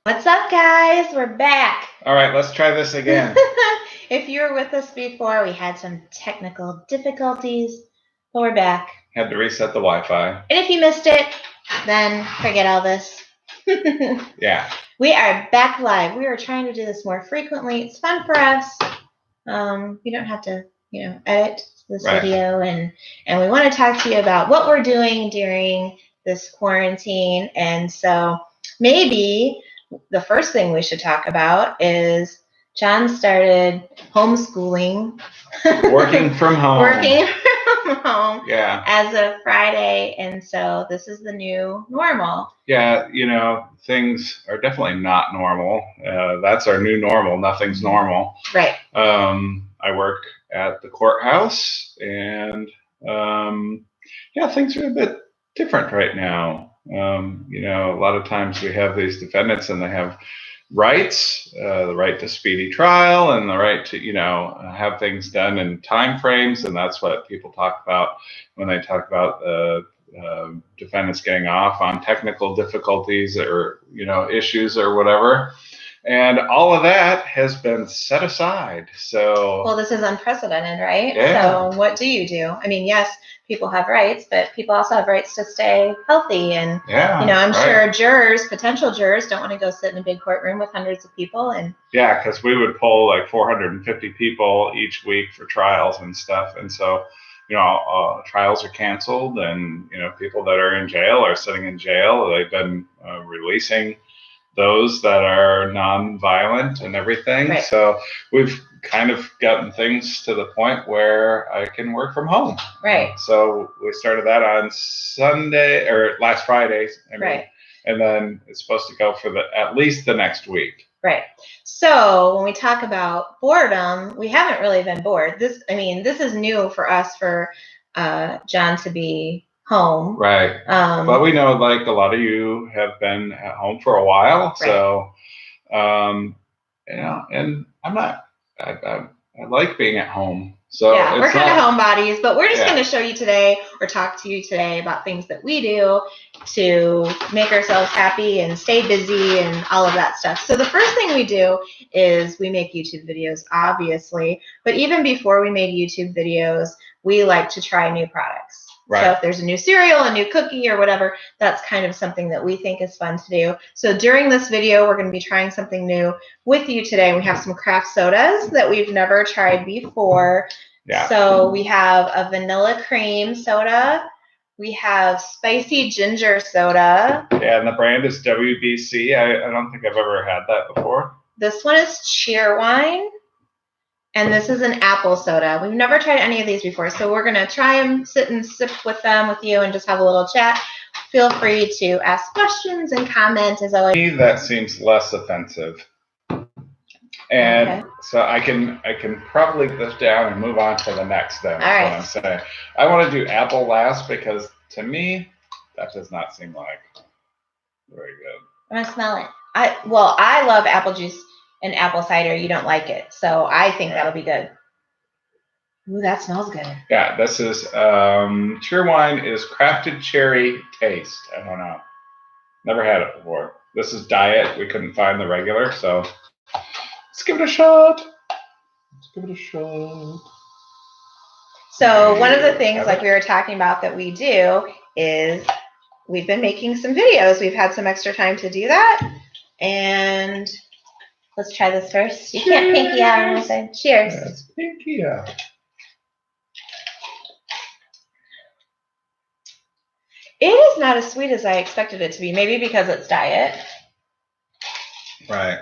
What's up, guys? We're back. All right, let's try this again. If you were with us before, we had some technical difficulties, but we're back. Had to reset the Wi-Fi. And if you missed it, then forget all this. Yeah. We are back live. We are trying to do this more frequently. It's fun for us. You don't have to, edit this video, and we want to talk to you about what we're doing during this quarantine. And so maybe the first thing we should talk about is John started homeschooling. Working from home. Working from home. Yeah. As of Friday. And so this is the new normal. Yeah, things are definitely not normal. That's our new normal. Nothing's normal. Right. I work at the courthouse, and things are a bit different right now. A lot of times we have these defendants and they have rights, the right to speedy trial and the right to, have things done in time frames. And that's what people talk about when they talk about defendants getting off on technical difficulties or, issues or whatever. And all of that has been set aside. So, well, this is unprecedented, right? Yeah. So what do you do? I mean, yes, people have rights, but people also have rights to stay healthy. And, I'm sure potential jurors don't want to go sit in a big courtroom with hundreds of people. And yeah, because we would poll like 450 people each week for trials and stuff. And so, trials are canceled, and, people that are in jail are sitting in jail. They've been releasing those that are non-violent and everything. Right. So we've kind of gotten things to the point where I can work from home. Right. So we started that on Sunday or last Friday. Right. And then it's supposed to go for at least the next week. Right. So when we talk about boredom, we haven't really been bored. This is new for us, for John to be home. Right. But we know, like, a lot of you have been at home for a while. Right. So, and I like being at home. So yeah, we're kind of homebodies, but we're just going to show you today, or talk to you today, about things that we do to make ourselves happy and stay busy and all of that stuff. So the first thing we do is we make YouTube videos, obviously. But even before we made YouTube videos, we like to try new products. Right. So if there's a new cereal, a new cookie, or whatever, that's kind of something that we think is fun to do. So during this video, we're going to be trying something new with you today. We have some craft sodas that we've never tried before. Yeah. So we have a vanilla cream soda. We have spicy ginger soda. Yeah, and the brand is WBC. I don't think I've ever had that before. This one is Cheerwine. And this is an apple soda. We've never tried any of these before, so we're going to try them, sit and sip with them with you, and just have a little chat. Feel free to ask questions and comment, as always. To me, that seems less offensive. And so I can probably put this down and move on to the next then. All right. What I'm saying. I want to do apple last, because to me, that does not seem like very good. I'm going to smell it. I love apple juice and apple cider. You don't like it, so I think that'll be good. Ooh, that smells good. Yeah, this is Cheerwine is crafted cherry taste. I don't know. Never had it before. This is diet. We couldn't find the regular, so let's give it a shot. So one of the things, like we were talking about, that we do is we've been making some videos. We've had some extra time to do that, and let's try this first. You can't pinky out or anything. Cheers. Yes, pinky out. It is not as sweet as I expected it to be. Maybe because it's diet. Right.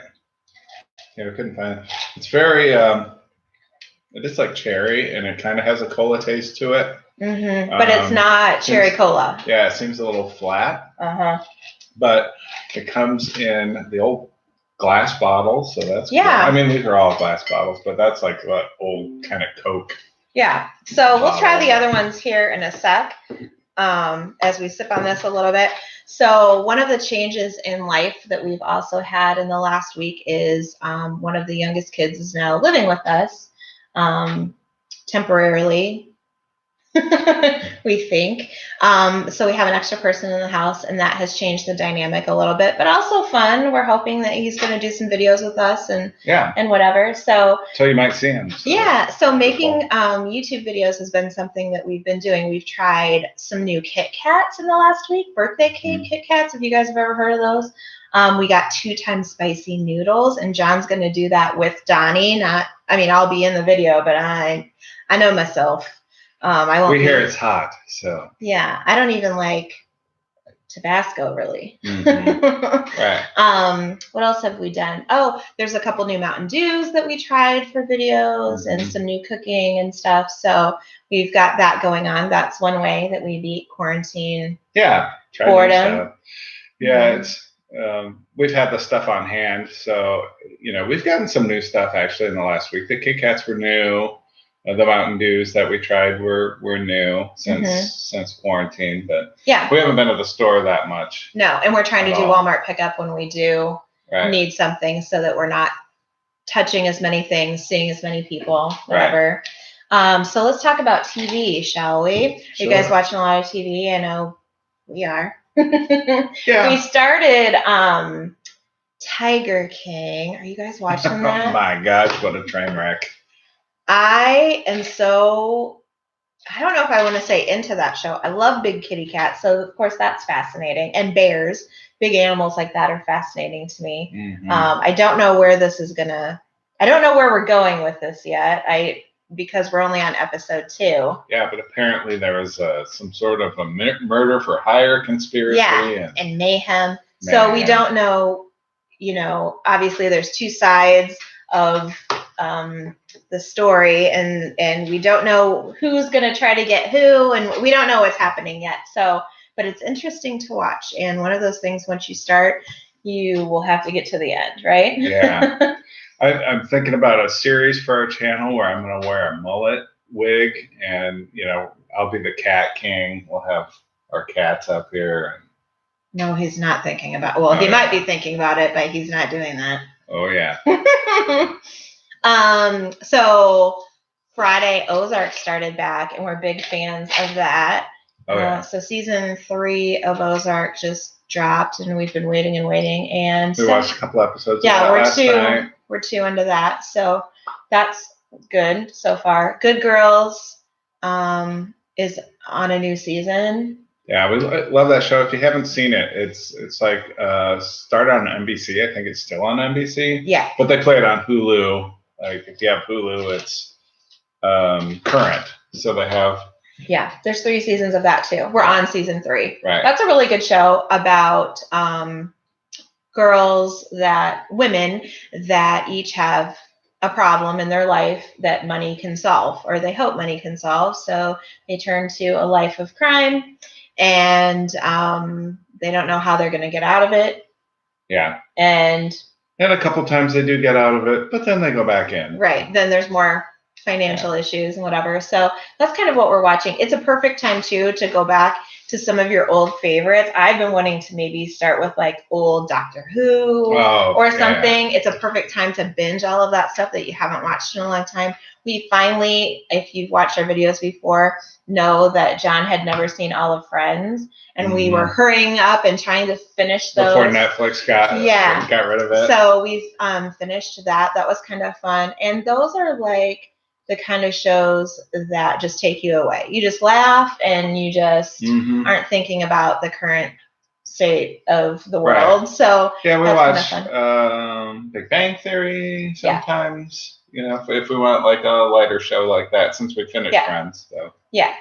Yeah, we couldn't find it. It's very, it is like cherry, and it kind of has a cola taste to it. Mm-hmm. But it's not cherry cola. Yeah, it seems a little flat. Uh-huh. But it comes in the old glass bottles, so that's cool. I mean, these are all glass bottles, but that's like what old kind of Coke. Yeah. So we'll try the other ones here in a sec, as we sip on this a little bit. So one of the changes in life that we've also had in the last week is one of the youngest kids is now living with us temporarily we think. So we have an extra person in the house, and that has changed the dynamic a little bit, but also fun. We're hoping that he's going to do some videos with us and whatever. So you might see him. So making YouTube videos has been something that we've been doing. We've tried some new Kit Kats in the last week, birthday cake Kit Kats. If you guys have ever heard of those. We got 2 times spicy noodles, and John's going to do that with Donnie. I'll be in the video, but I know myself. I won't. We hear it's hot, so. Yeah, I don't even like Tabasco, really. Right. What else have we done? Oh, there's a couple new Mountain Dews that we tried for videos and some new cooking and stuff. So we've got that going on. That's one way that we beat quarantine. Yeah. Boredom. Yeah, it's. We've had the stuff on hand, so we've gotten some new stuff actually in the last week. The Kit Kats were new. The Mountain Dews that we tried were new since quarantine, but we haven't been to the store that much. No, and we're trying to do Walmart pickup when we do need something, so that we're not touching as many things, seeing as many people, whatever. So let's talk about TV, shall we? Are you guys watching a lot of TV? I know we are. Yeah. We started Tiger King. Are you guys watching that? Oh my gosh, what a train wreck. I am so, I don't know if I want to say into that show. I love big kitty cats, so of course that's fascinating. And bears, big animals like that are fascinating to me. I don't know where this is I don't know where we're going with this yet. Because we're only on episode 2. Yeah, but apparently there was some sort of a murder for hire conspiracy. Yeah, and mayhem. So we don't know, obviously there's 2 sides of the story, and we don't know who's going to try to get who, and we don't know what's happening yet. So, but it's interesting to watch. And one of those things, once you start, you will have to get to the end, right? Yeah. I'm thinking about a series for our channel where I'm going to wear a mullet wig, and I'll be the cat king. We'll have our cats up here. No, he's not thinking about. Well, he might be thinking about it, but he's not doing that. Oh yeah. So Friday, Ozark started back, and we're big fans of that. So season 3 of Ozark just dropped, and we've been waiting, and we watched a couple episodes. Yeah, last night. We're 2 into that, so that's good so far. Good Girls is on a new season. Yeah, we love that show. If you haven't seen it, it's like started on NBC. I think it's still on NBC. Yeah. But they play it on Hulu. Like if you have Hulu, it's current. So they have. Yeah, there's 3 seasons of that too. We're on season 3. Right. That's a really good show about women that each have a problem in their life that money can solve, or they hope money can solve. So they turn to a life of crime, and they don't know how they're going to get out of it. Yeah. And a couple times they do get out of it, but then they go back in. Right. Then there's more financial issues and whatever. So that's kind of what we're watching. It's a perfect time too to go back to some of your old favorites. I've been wanting to maybe start with like old Doctor Who or something. It's a perfect time to binge all of that stuff that you haven't watched in a long time. We finally, if you've watched our videos before, know that John had never seen all of Friends, and we were hurrying up and trying to finish those before Netflix got rid of it. So we've finished that. That was kind of fun, and those are like the kind of shows that just take you away. You just laugh, and you just aren't thinking about the current state of the world. Right. So yeah, we watch Big Bang Theory sometimes. If we want like a lighter show like that, since we finished Friends. So yeah,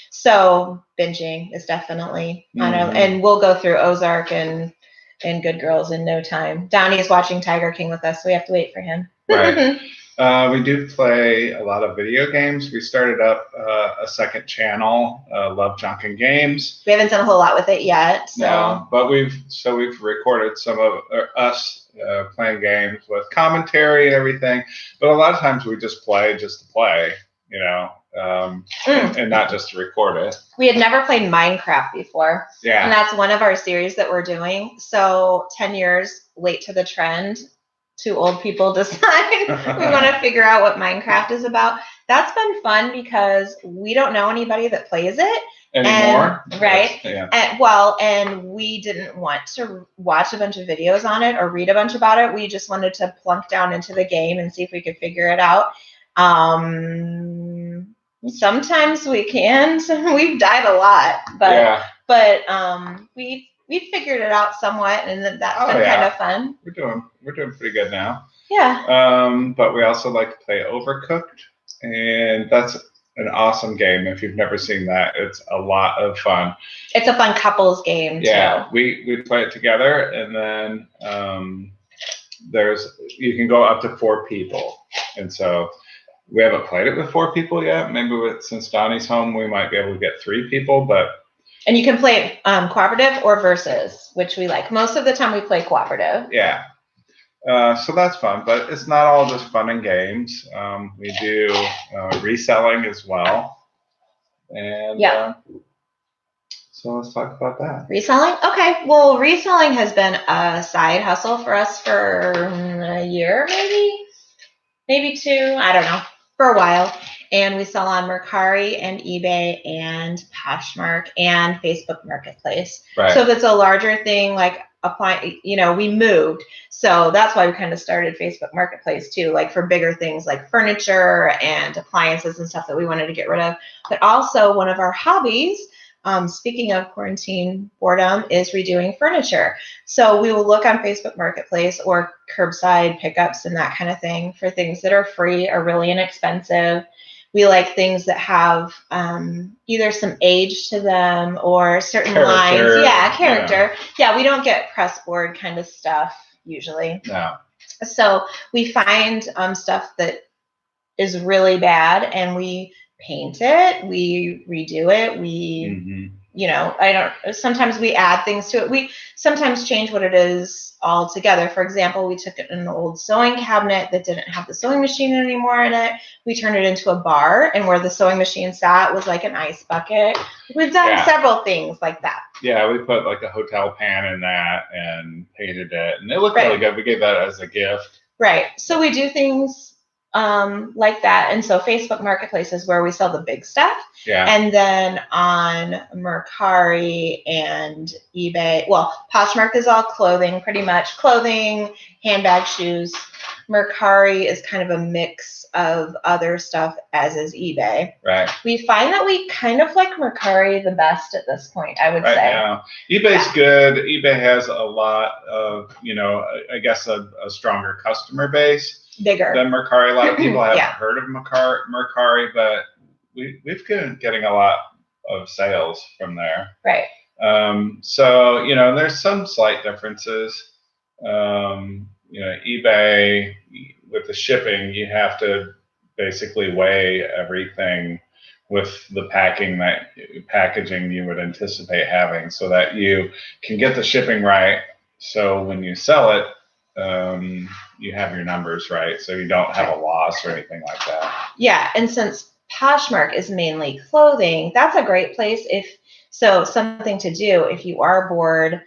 so binging is definitely and we'll go through Ozark and Good Girls in no time. Donnie is watching Tiger King with us, so we have to wait for him. Right. We do play a lot of video games. We started up a second channel, Love Junk and Games. We haven't done a whole lot with it yet. So. No, but we've recorded some of us playing games with commentary and everything. But a lot of times we just play just to play, and not just to record it. We had never played Minecraft before. Yeah. And that's one of our series that we're doing. So 10 years late to the trend. 2 old people decide we want to figure out what Minecraft is about. That's been fun because we don't know anybody that plays it anymore. Right. Yeah. And we didn't want to watch a bunch of videos on it or read a bunch about it. We just wanted to plunk down into the game and see if we could figure it out. Sometimes we can. We've died a lot, but we figured it out somewhat, and that's been kind of fun. We're doing pretty good now. Yeah. But we also like to play Overcooked, and that's an awesome game. If you've never seen that, it's a lot of fun. It's a fun couples game too. Yeah, we play it together, and then you can go up to 4 people, and so we haven't played it with 4 people yet. Maybe since Donnie's home, we might be able to get 3 people, and you can play it cooperative or versus, which we like. Most of the time we play cooperative. Yeah. So that's fun, but it's not all just fun and games. We do reselling as well. And so let's talk about that. Reselling? Okay. Well, reselling has been a side hustle for us for a year, maybe 2. I don't know. For a while. And we sell on Mercari and eBay and Poshmark and Facebook Marketplace. Right. So if it's a larger thing, like we moved. So that's why we kind of started Facebook Marketplace too, like for bigger things like furniture and appliances and stuff that we wanted to get rid of. But also one of our hobbies, speaking of quarantine boredom, is redoing furniture. So we will look on Facebook Marketplace or curbside pickups and that kind of thing for things that are free or really inexpensive. We like things that have either some age to them or certain lines. Yeah, character. Yeah, we don't get pressboard kind of stuff usually. No. So we find stuff that is really bad and we paint it, we redo it, sometimes we add things to it. We sometimes change what it is altogether. For example, we took an old sewing cabinet that didn't have the sewing machine anymore in it. We turned it into a bar, and where the sewing machine sat was like an ice bucket. We've done several things like that. Yeah, we put like a hotel pan in that and painted it, and it looked really good. We gave that as a gift. Right. So we do things like that. And so Facebook Marketplace is where we sell the big stuff. Yeah. And then on Mercari and eBay, well, Poshmark is all clothing, pretty much. Clothing, handbags, shoes. Mercari is kind of a mix of other stuff, as is eBay. Right. We find that we kind of like Mercari the best at this point, I would say. Right now. eBay's good. eBay has a lot of, I guess a stronger customer base. Bigger than Mercari. A lot of people haven't heard of Mercari, but we've been getting a lot of sales from there. Right. So there's some slight differences. eBay with the shipping, you have to basically weigh everything with the packaging you would anticipate having, so that you can get the shipping right. So when you sell it, you have your numbers right, so you don't have a loss or anything like that. Yeah, and since Poshmark is mainly clothing, that's a great place. Something to do if you are bored,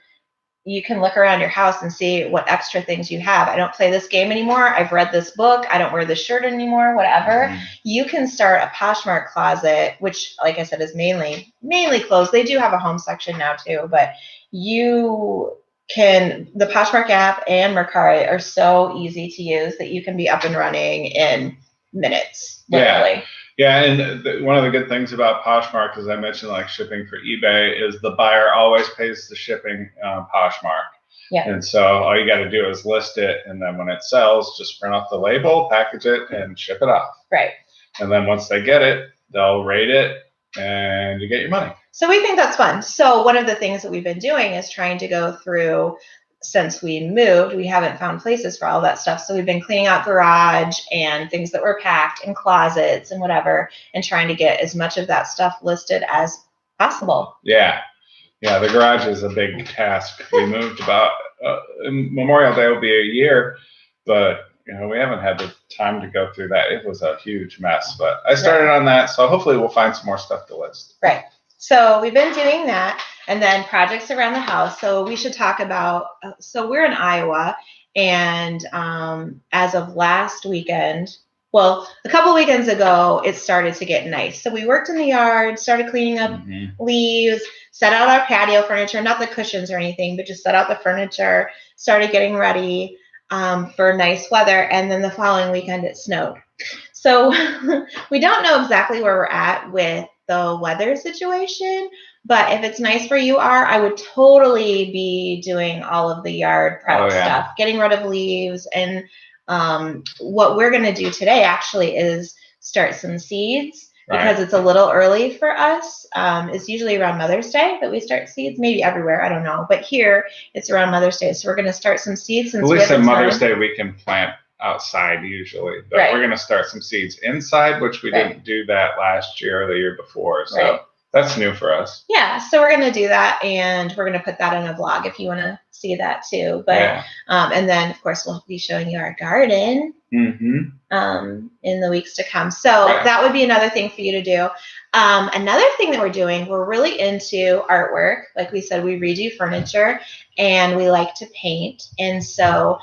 you can look around your house and see what extra things you have. I don't play this game anymore. I've read this book. I don't wear this shirt anymore, whatever. Mm-hmm. You can start a Poshmark closet, which, like I said, is mainly clothes. They do have a home section now too, but the Poshmark app and Mercari are so easy to use that you can be up and running in minutes, literally. Yeah, and one of the good things about Poshmark, as I mentioned, like shipping for eBay, is the buyer always pays the shipping on Poshmark. Yeah. And so all you got to do is list it, and then when it sells, just print off the label, package it, and ship it off. Right. And then once they get it, they'll rate it, and you get your money. So we think that's fun. So one of the things that we've been doing is trying to go through, since we moved, we haven't found places for all that stuff. So we've been cleaning out garage and things that were packed and closets and whatever, and trying to get as much of that stuff listed as possible. Yeah. Yeah, the garage is a big task. We moved about, Memorial Day will be a year, but we haven't had the time to go through that. It was a huge mess, but I started on that, so hopefully we'll find some more stuff to list. Right. So we've been doing that, and then projects around the house. So we should talk about, so we're in Iowa, and as of last weekend, well, a couple weekends ago, it started to get nice. So we worked in the yard, started cleaning up leaves, set out our patio furniture, not the cushions or anything, but just set out the furniture, started getting ready for nice weather. And then the following weekend, it snowed. So we don't know exactly where we're at with the weather situation, but if it's nice where you are, I would totally be doing all of the yard prep stuff, getting rid of leaves. And what we're going to do today actually is start some seeds because it's a little early for us. It's usually around Mother's Day that we start seeds, maybe everywhere, I don't know. But here it's around Mother's Day. So we're going to start some seeds. At least on Mother's Day we can plant outside usually, but we're going to start some seeds inside, which we didn't do that last year or the year before. So that's new for us. Yeah, so we're going to do that, and we're going to put that in a vlog if you want to see that too. But and then of course we'll be showing you our garden in the weeks to come. So that would be another thing for you to do. Another thing that we're doing, we're really into artwork. Like we said, we redo furniture and we like to paint. And so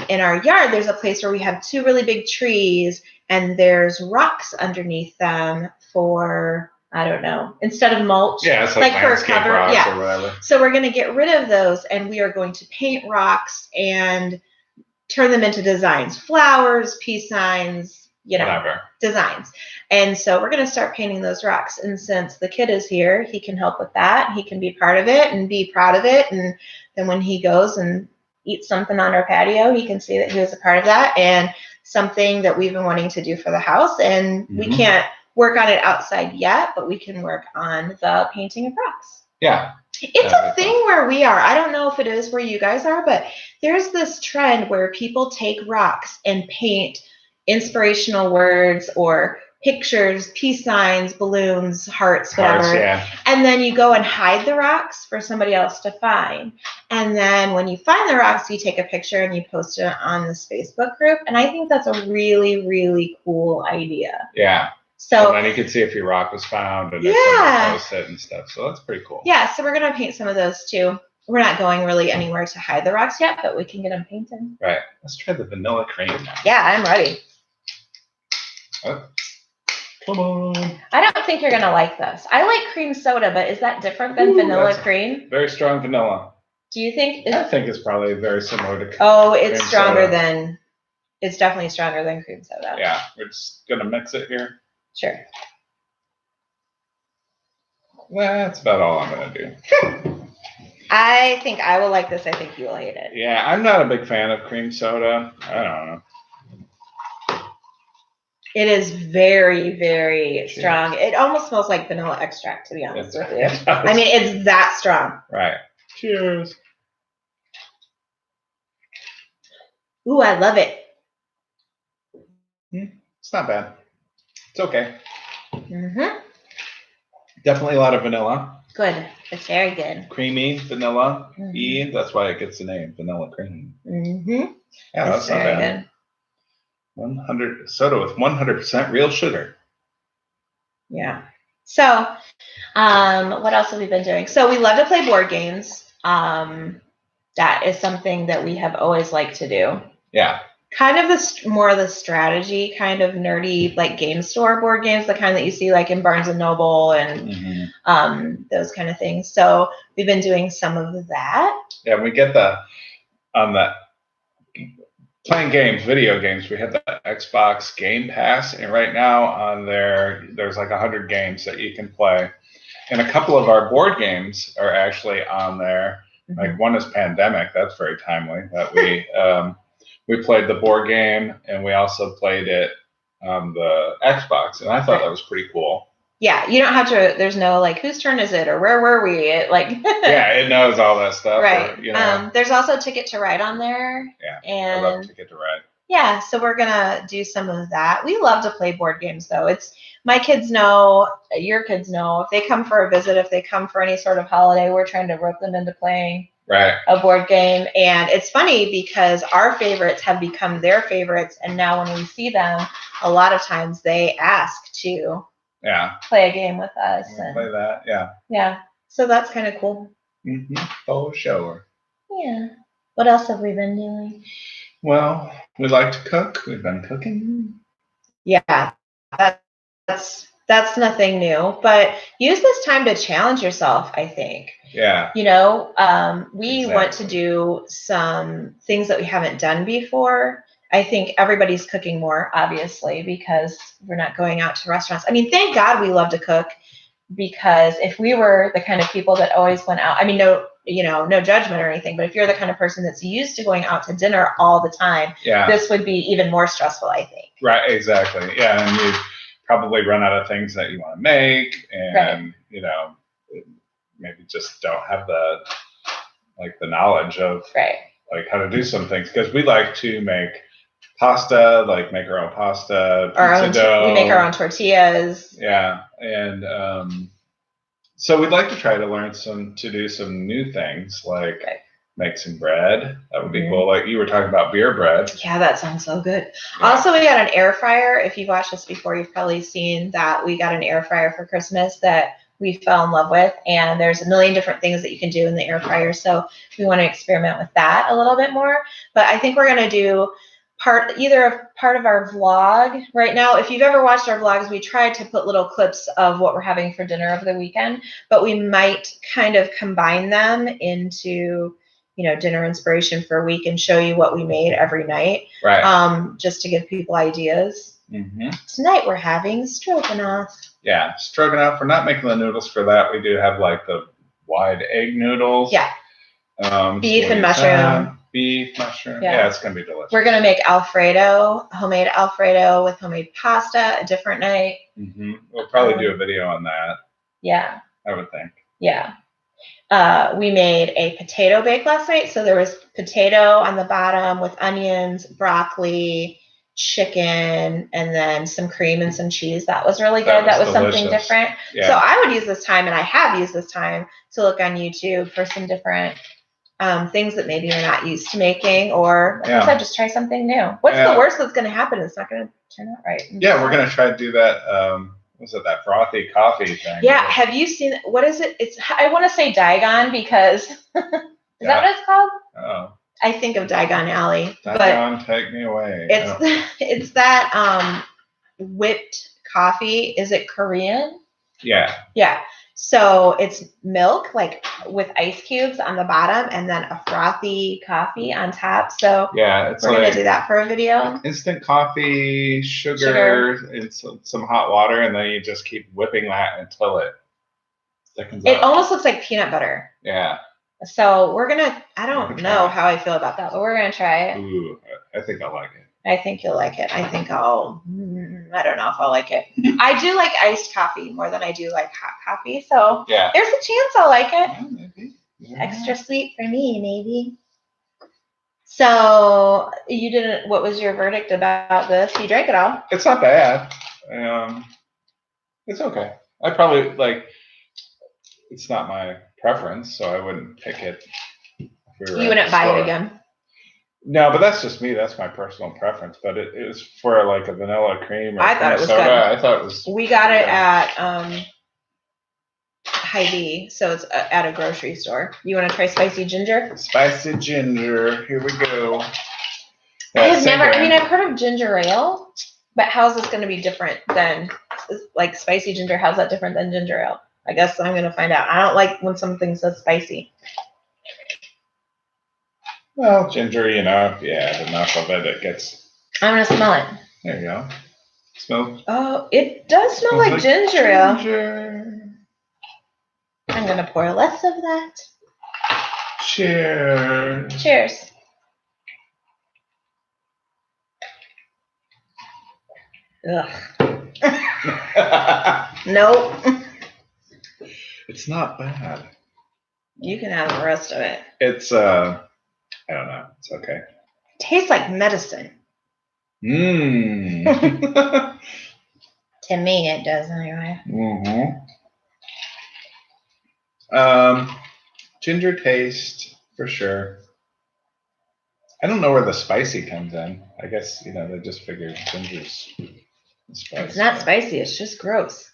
in our yard, there's a place where we have two really big trees and there's rocks underneath them for, I don't know, instead of mulch. Yeah, it's like for a cover. Rocks or whatever. So we're going to get rid of those and we are going to paint rocks and turn them into designs, flowers, peace signs, designs. And so we're going to start painting those rocks. And since the kid is here, he can help with that. He can be part of it and be proud of it. And then when he goes and eats something on our patio, he can see that he was a part of that and something that we've been wanting to do for the house. And we can't work on it outside yet, but we can work on the painting of rocks. Yeah. It's a thing where we are. I don't know if it is where you guys are, but there's this trend where people take rocks and paint inspirational words or pictures, peace signs, balloons, hearts, whatever. And then you go and hide the rocks for somebody else to find. And then when you find the rocks, you take a picture and you post it on this Facebook group. And I think that's a really, really cool idea. Yeah. So then you can see if your rock was found and post it and stuff. So that's pretty cool. Yeah, so we're going to paint some of those too. We're not going really anywhere to hide the rocks yet, but we can get them painted. Right. Let's try the vanilla cream now. Yeah, I'm ready. Oh. Come on. I don't think you're going to like this. I like cream soda, but is that different than vanilla cream? Very strong vanilla. Do you think? I think it's probably very similar to it's stronger than, it's definitely stronger than cream soda. Yeah, we're just going to mix it here. Sure. Well, that's about all I'm going to do. I think I will like this. I think you will hate it. Yeah, I'm not a big fan of cream soda. I don't know. It is very, very strong. It almost smells like vanilla extract, to be honest with you. I mean, it's that strong. Right. Cheers. Ooh, I love it. It's not bad. It's okay. Definitely a lot of vanilla. Good. It's very good. Creamy vanilla. That's why it gets the name vanilla cream. Yeah, that's not bad. Good. 100 soda with 100% real sugar. Yeah. So, what else have we been doing? So we love to play board games. That is something that we have always liked to do. Yeah. Kind of more of the strategy, kind of nerdy, like game store board games, the kind that you see like in Barnes and Noble and those kind of things. So we've been doing some of that. Yeah, we get playing games, video games. We have the Xbox Game Pass, and right now on there's like 100 games that you can play. And a couple of our board games are actually on there. Like one is Pandemic. That's very timely. That we played the board game, and we also played it on the Xbox, and I thought that was pretty cool. Yeah, you don't have to. There's no like, whose turn is it, or where were we? Yeah, it knows all that stuff. Right. Or, there's also Ticket to Ride on there. Yeah, and I love Ticket to Ride. Yeah, so we're gonna do some of that. We love to play board games, though. It's my kids know, your kids know. If they come for a visit, if they come for any sort of holiday, we're trying to rope them into playing a board game. And it's funny because our favorites have become their favorites, and now when we see them, a lot of times they ask to play a game with us. And play that, yeah. So that's kind of cool. Oh, sure. Yeah. What else have we been doing? Well, we like to cook. We've been cooking. Yeah, that's nothing new, but use this time to challenge yourself, I think. Yeah. We want to do some things that we haven't done before. I think everybody's cooking more, obviously, because we're not going out to restaurants. I mean, thank God we love to cook, because if we were the kind of people that always went out, I mean, no judgment or anything, but if you're the kind of person that's used to going out to dinner all the time, this would be even more stressful, I think. Right, exactly. Yeah, and you probably run out of things that you want to make, and maybe just don't have the knowledge of like how to do some things, because we like to make pasta, like make our own pasta, pizza dough. We make our own tortillas. Yeah, and so we'd like to try to learn to do some new things, like make some bread. That would be cool. Like you were talking about beer bread. Yeah, that sounds so good. Yeah. Also, we got an air fryer. If you've watched us before, you've probably seen that we got an air fryer for Christmas that we fell in love with. And there's a million different things that you can do in the air fryer. So we want to experiment with that a little bit more. But I think we're going to do part of our vlog right now. If you've ever watched our vlogs, we tried to put little clips of what we're having for dinner over the weekend, but we might kind of combine them into dinner inspiration for a week and show you what we made every night. Right. Just to give people ideas. Mm-hmm. Tonight we're having stroganoff. Yeah, stroganoff. We're not making the noodles for that. We do have like the wide egg noodles. Yeah. Beef and mushroom. Beef, mushroom. Yeah, it's going to be delicious. We're going to make Alfredo, homemade Alfredo with homemade pasta a different night. Mm-hmm. We'll probably do a video on that. Yeah. I would think. Yeah. We made a potato bake last night. So there was potato on the bottom with onions, broccoli, chicken, and then some cream and some cheese. That was really good. That was something different. Yeah. So I would use this time, and I have used this time, to look on YouTube for some different things that maybe you're not used to making, or like I said, just try something new. What's the worst that's going to happen? It's not going to turn out right. Yeah, we're going to try to do that. Was it that frothy coffee thing? Yeah, have you seen, what is it? I want to say Diagon, because is that what it's called? Oh. I think of Diagon Alley. Diagon, take me away. It's that whipped coffee. Is it Korean? Yeah. Yeah. So it's milk, like with ice cubes on the bottom, and then a frothy coffee on top. So yeah, we're going to do that for a video. Instant coffee, sugar, and some hot water, and then you just keep whipping that until it thickens up. It almost looks like peanut butter. Yeah. So we're going to, I don't know how I feel about that, but we're going to try it. Ooh, I think I'll like it. I think you'll like it. I think I don't know if I'll like it. I do like iced coffee more than I do like hot coffee. So yeah, there's a chance I'll like it. Yeah, maybe. Yeah. Extra sweet for me, maybe. So you didn't, what was your verdict about this? You drank it all. It's not bad. It's okay. I probably it's not my preference, so I wouldn't pick it. You wouldn't buy it again. No, but that's just me. That's my personal preference. But it is for like a vanilla cream or I thought it was soda. good. I thought it was. We got it at Hy-Vee, so it's at a grocery store. You want to try spicy ginger? Spicy ginger. Here we go. I've heard of ginger ale, but how's this going to be different than like spicy ginger? How's that different than ginger ale? I guess I'm going to find out. I don't like when something says spicy. Well, ginger, if you add enough of it, it gets. I'm going to smell it. There you go. Smell. Oh, it does smell like ginger ale. I'm going to pour less of that. Cheers. Cheers. Ugh. Nope. It's not bad. You can have the rest of it. It's I don't know. It's okay. It tastes like medicine. Mmm. To me, it does anyway. Mm-hmm. Ginger taste for sure. I don't know where the spicy comes in. I guess they just figured ginger's spicy. It's not spicy. It's just gross.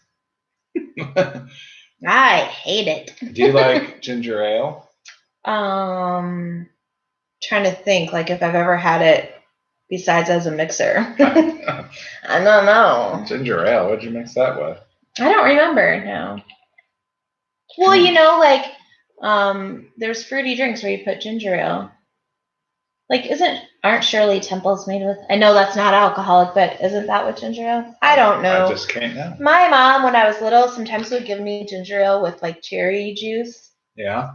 I hate it. Do you like ginger ale? Trying to think, like if I've ever had it besides as a mixer? I don't know. Ginger ale. What'd you mix that with? I don't remember now. Well, you know, like there's fruity drinks where you put ginger ale. Like, aren't Shirley Temples made with? I know that's not alcoholic, but isn't that with ginger ale? I don't know. I just can't know. My mom, when I was little, sometimes would give me ginger ale with like cherry juice. Yeah.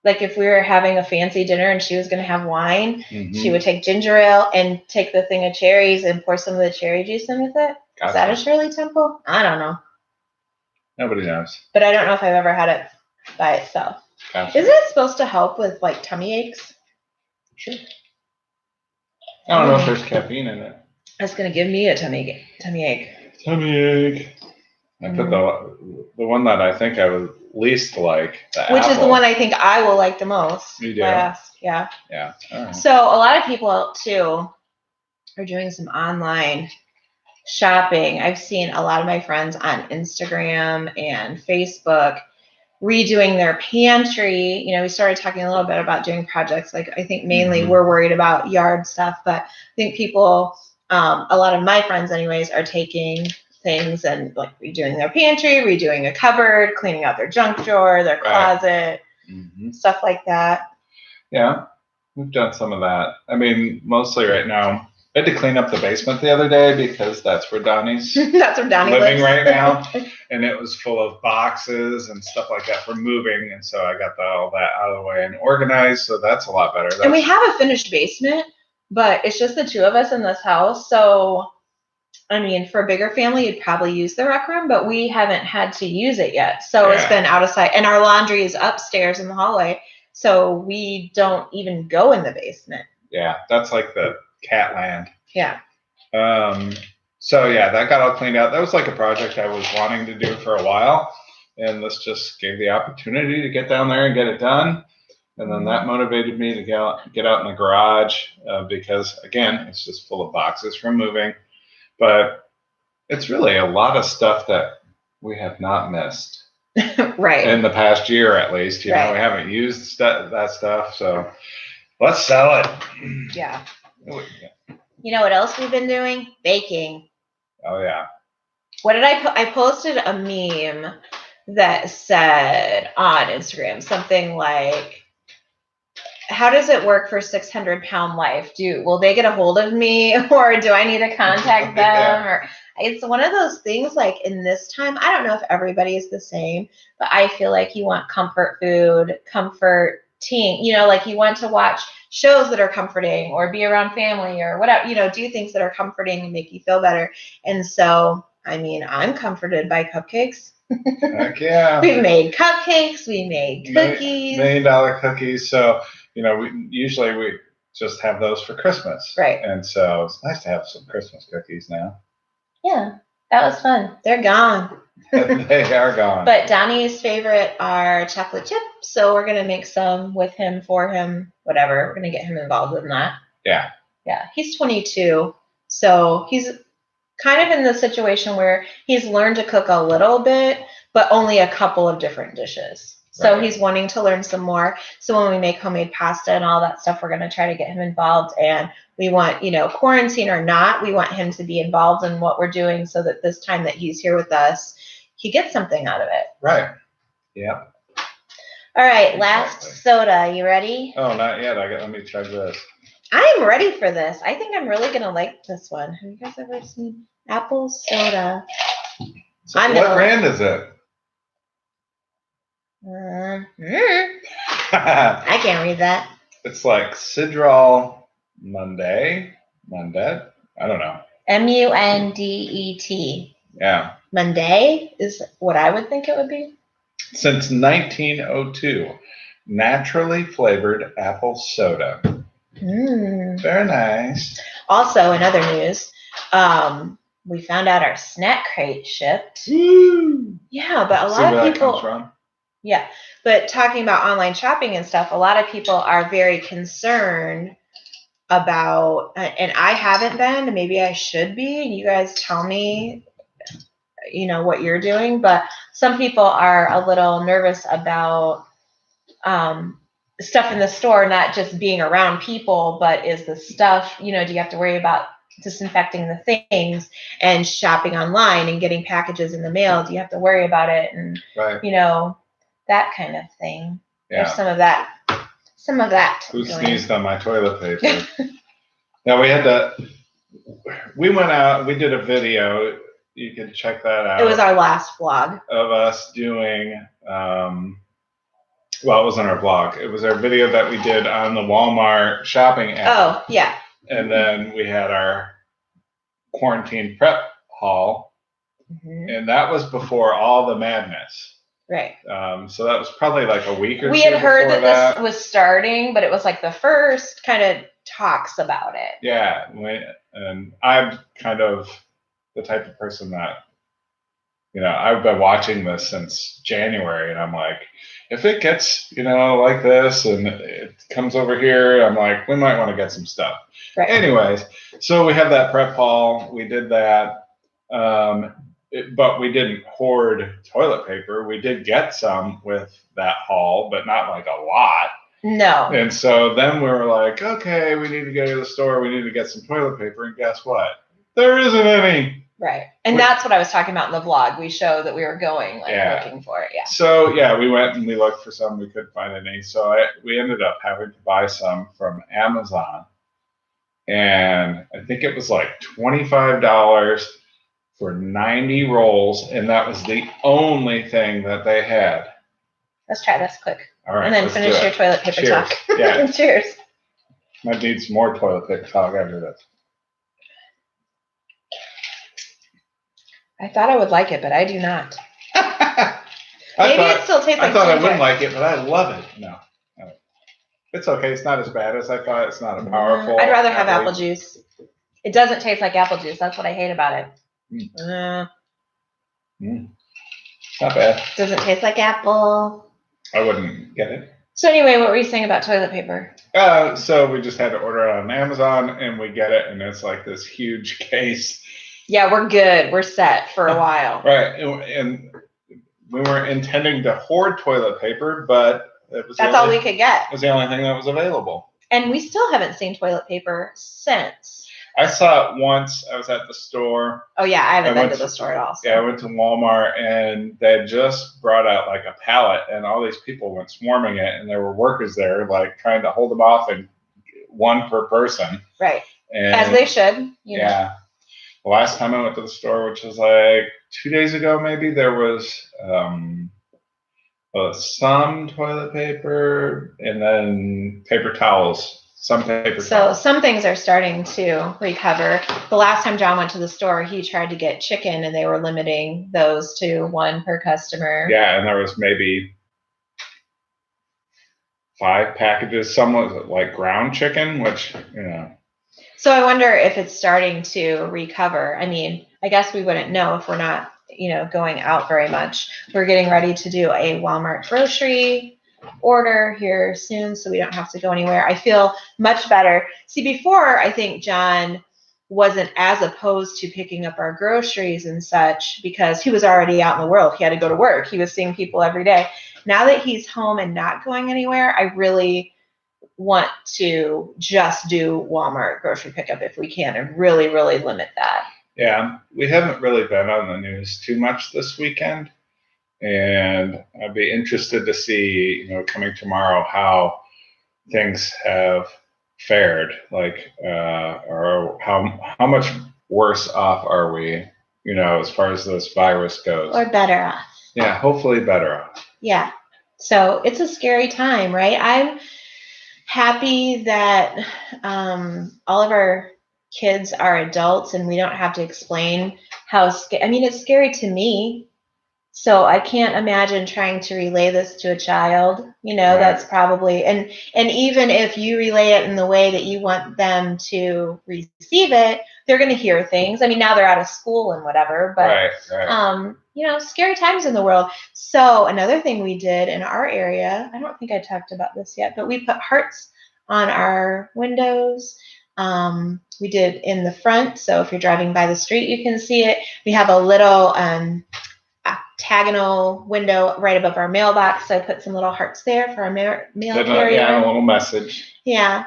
Like if we were having a fancy dinner and she was going to have wine, Mm-hmm. she would take ginger ale and take the thing of cherries and pour some of the cherry juice in with it. Gotcha. Is that a Shirley Temple? I don't know. Nobody knows. But I don't know if I've ever had it by itself. Gotcha. Isn't it supposed to help with like tummy aches? Sure. I don't know if there's caffeine in it. That's going to give me a tummy ache. Tummy ache. I put the one that I think I would least like, which is the one I think I will like the most. You do? Yeah. Yeah. All right. So a lot of people too are doing some online shopping. I've seen a lot of my friends on Instagram and Facebook redoing their pantry. You know, we started talking a little bit about doing projects. Like I think mainly we're worried about yard stuff, but I think people, a lot of my friends anyways, are taking things and like redoing their pantry, redoing a cupboard, cleaning out their junk drawer, their closet, stuff like that. Yeah, we've done some of that. I mean, mostly right now. I had to clean up the basement the other day because that's where Donnie's living right now. And it was full of boxes and stuff like that for moving. And so I got all that out of the way and organized. So that's a lot better. And we have a finished basement, but it's just the two of us in this house. So, I mean, for a bigger family, you'd probably use the rec room, but we haven't had to use it yet. So It's been out of sight. And our laundry is upstairs in the hallway. So we don't even go in the basement. Yeah, that's like the cat land. Yeah. So yeah, that got all cleaned out. That was like a project I was wanting to do for a while, and this just gave the opportunity to get down there and get it done. And then that motivated me to get out in the garage because again, it's just full of boxes from moving. But it's really a lot of stuff that we have not missed. Right. In the past year, at least, you know, we haven't used that stuff. So let's sell it. Yeah. You know what else we've been doing? Baking. Oh, yeah. What did I put? I posted a meme that said on Instagram something like, how does it work for 600-pound life? Will they get a hold of me or do I need to contact them? Or it's one of those things like in this time, I don't know if everybody is the same, but I feel like you want comfort food, comforting, you know, like you want to watch shows that are comforting or be around family or whatever, you know, do things that are comforting and make you feel better. And so, I mean, I'm comforted by cupcakes. Heck yeah. We made cupcakes, we made cookies. $1 million cookies. So, you know, we usually just have those for Christmas. Right. And so it's nice to have some Christmas cookies now. Yeah, that was fun. They're gone. They are gone. But Donnie's favorite are chocolate chip, so we're gonna make some with him, for him, whatever. We're gonna get him involved in that. Yeah. Yeah, he's 22, so he's kind of in the situation where he's learned to cook a little bit, but only a couple of different dishes. So he's wanting to learn some more. So when we make homemade pasta and all that stuff, we're going to try to get him involved. And we want, you know, quarantine or not, we want him to be involved in what we're doing so that this time that he's here with us, he gets something out of it. Right. Yeah. All right. Last soda. You ready? Oh, not yet. Let me try this. I'm ready for this. I think I'm really going to like this one. Have you guys ever seen apple soda? So what brand is it? I can't read that. It's like Sidral Mundet. I don't know. Mundet. Yeah. Mundet is what I would think it would be. Since 1902, naturally flavored apple soda. Very nice. Also, in other news, we found out our snack crate shipped. Yeah, but a lot of people. Yeah, but talking about online shopping and stuff, a lot of people are very concerned about, and I haven't been, maybe I should be, and you guys tell me, you know, what you're doing, but some people are a little nervous about stuff in the store not just being around people, but is the stuff, do you have to worry about disinfecting the things and shopping online and getting packages in the mail? Do you have to worry about it? And, that kind of thing. Yeah. There's some of that. Who sneezed on my toilet paper? Now we went out, we did a video. You can check that out. It was our last vlog. Of us doing, well, it wasn't our blog. It was our video that we did on the Walmart shopping app. Oh, yeah. And then we had our quarantine prep haul. Mm-hmm. And that was before all the madness. Right. So that was probably like a week or two. We had heard that this was starting, but it was like the first kind of talks about it. Yeah. And I'm kind of the type of person that, I've been watching this since January, and I'm like, if it gets, like this and it comes over here, I'm like, we might want to get some stuff. Right. Anyways, so we have that prep haul. We did that. But we didn't hoard toilet paper. We did get some with that haul, but not like a lot. No. And so then we were like, okay, we need to go to the store. We need to get some toilet paper. And guess what? There isn't any. Right. And that's what I was talking about in the vlog. We showed that we were going, looking for it. Yeah. So, we went and we looked for some. We couldn't find any. So we ended up having to buy some from Amazon. And I think it was like $25 for 90 rolls. And that was the only thing that they had. Let's try this quick. All right. And then finish your toilet paper Cheers. talk. Yeah. Cheers. Might need some more toilet paper talk after this. I thought I would like it, but I do not. Maybe it still tastes like I thought ginger. I wouldn't like it, but I love it. No. It's okay. It's not as bad as I thought. It's not a powerful. I'd rather have apple juice. It doesn't taste like apple juice. That's what I hate about it. Not bad. Doesn't taste like apple. I wouldn't get it. So anyway, what were you saying about toilet paper? So we just had to order it on Amazon, and we get it, and it's like this huge case. Yeah, we're good. We're set for a while. Right. And we weren't intending to hoard toilet paper, but that's all we could get. It was the only thing that was available. And we still haven't seen toilet paper since. I saw it once. I was at the store. Oh, yeah. I haven't been to the store at all. So. Yeah, I went to Walmart, and they had just brought out like a pallet, and all these people went swarming it, and there were workers there like trying to hold them off, and one per person. Right. And, as they should. Yeah. The last time I went to the store, which was like 2 days ago, maybe, there was some toilet paper and then paper towels. Some paper towels. Some things are starting to recover. The last time John went to the store, he tried to get chicken, and they were limiting those to one per customer. Yeah, and there was maybe 5 packages. Some was like ground chicken, which, So I wonder if it's starting to recover. I mean, I guess we wouldn't know if we're not, going out very much. We're getting ready to do a Walmart grocery order here soon, so we don't have to go anywhere. I feel much better. See, before, I think John wasn't as opposed to picking up our groceries and such because he was already out in the world. He had to go to work. He was seeing people every day. Now that he's home and not going anywhere, I really want to just do Walmart grocery pickup if we can and really, really limit that. Yeah, we haven't really been on the news too much this weekend. And I'd be interested to see, coming tomorrow, how things have fared, or how much worse off are we, as far as this virus goes. Or better off. Yeah, hopefully better off. Yeah. So it's a scary time, right? I'm happy that all of our kids are adults and we don't have to explain how scary. I mean, it's scary to me. So I can't imagine trying to relay this to a child, Right. That's probably, and even if you relay it in the way that you want them to receive it, they're going to hear things. I mean, now they're out of school and whatever, but, right. Scary times in the world. So another thing we did in our area, I don't think I talked about this yet, but we put hearts on our windows. We did in the front. So if you're driving by the street, you can see it. We have a little, tagonal window right above our mailbox. So I put some little hearts there for our mail carrier. Yeah, a little message. Yeah,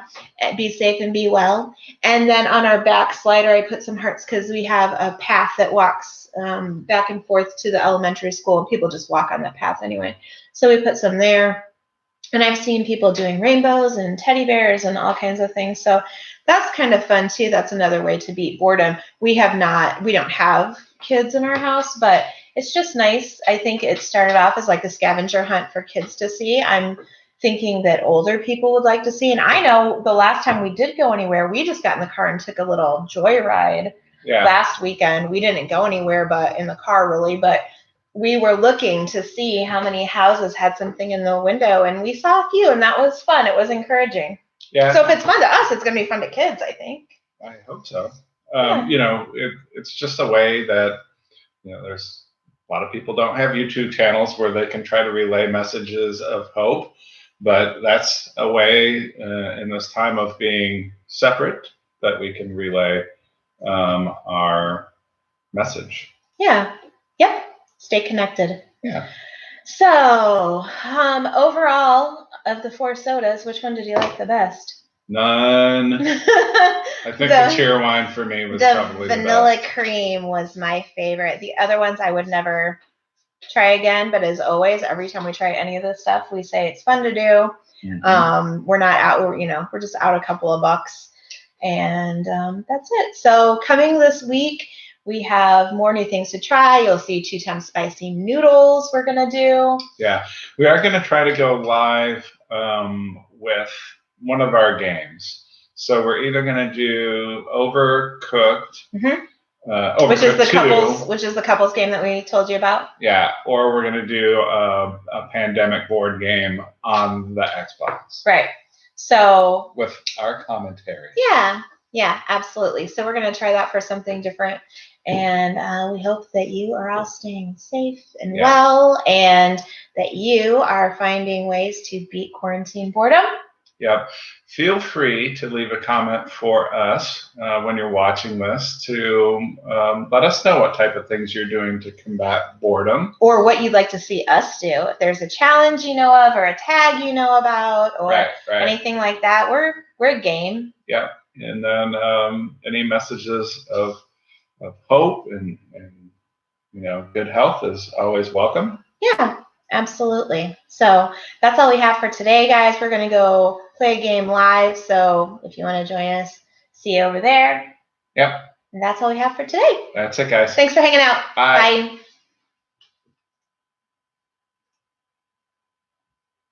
be safe and be well. And then on our back slider, I put some hearts because we have a path that walks back and forth to the elementary school, and people just walk on that path anyway. So we put some there. And I've seen people doing rainbows and teddy bears and all kinds of things. So that's kind of fun too. That's another way to beat boredom. We don't have kids in our house, but it's just nice. I think it started off as like a scavenger hunt for kids to see. I'm thinking that older people would like to see. And I know the last time we did go anywhere, we just got in the car and took a little joyride last weekend. We didn't go anywhere but in the car really, but we were looking to see how many houses had something in the window, and we saw a few, and that was fun. It was encouraging. Yeah. So if it's fun to us, it's going to be fun to kids, I think. I hope so. It's just a way that, there's a lot of people don't have YouTube channels where they can try to relay messages of hope, but that's a way in this time of being separate that we can relay our message. Yeah. Yep. Stay connected. Yeah. So, overall, of the 4 sodas, which one did you like the best? None. I think the Cheerwine for me was probably the best. Vanilla cream was my favorite. The other ones I would never try again, but as always, every time we try any of this stuff, we say it's fun to do. Mm-hmm. We're not out, we're just out a couple of bucks, and that's it. So coming this week, we have more new things to try. You'll see 2 times spicy noodles we're going to do. Yeah, we are going to try to go live with one of our games. So we're either going to do Overcooked, which is the couples game that we told you about. Yeah, or we're going to do a pandemic board game on the Xbox. Right. So with our commentary. Yeah, absolutely. So we're going to try that for something different. And we hope that you are all staying safe and well, and that you are finding ways to beat quarantine boredom. Yep. Feel free to leave a comment for us when you're watching this to let us know what type of things you're doing to combat boredom. Or what you'd like to see us do. If there's a challenge you know of, or a tag you know about, or anything like that, we're game. Yeah. And then any messages of hope and good health is always welcome. Yeah, absolutely. So that's all we have for today, guys. We're going to go play a game live. So if you want to join us, see you over there. Yep. And that's all we have for today. That's it, guys. Thanks for hanging out. Bye. Bye.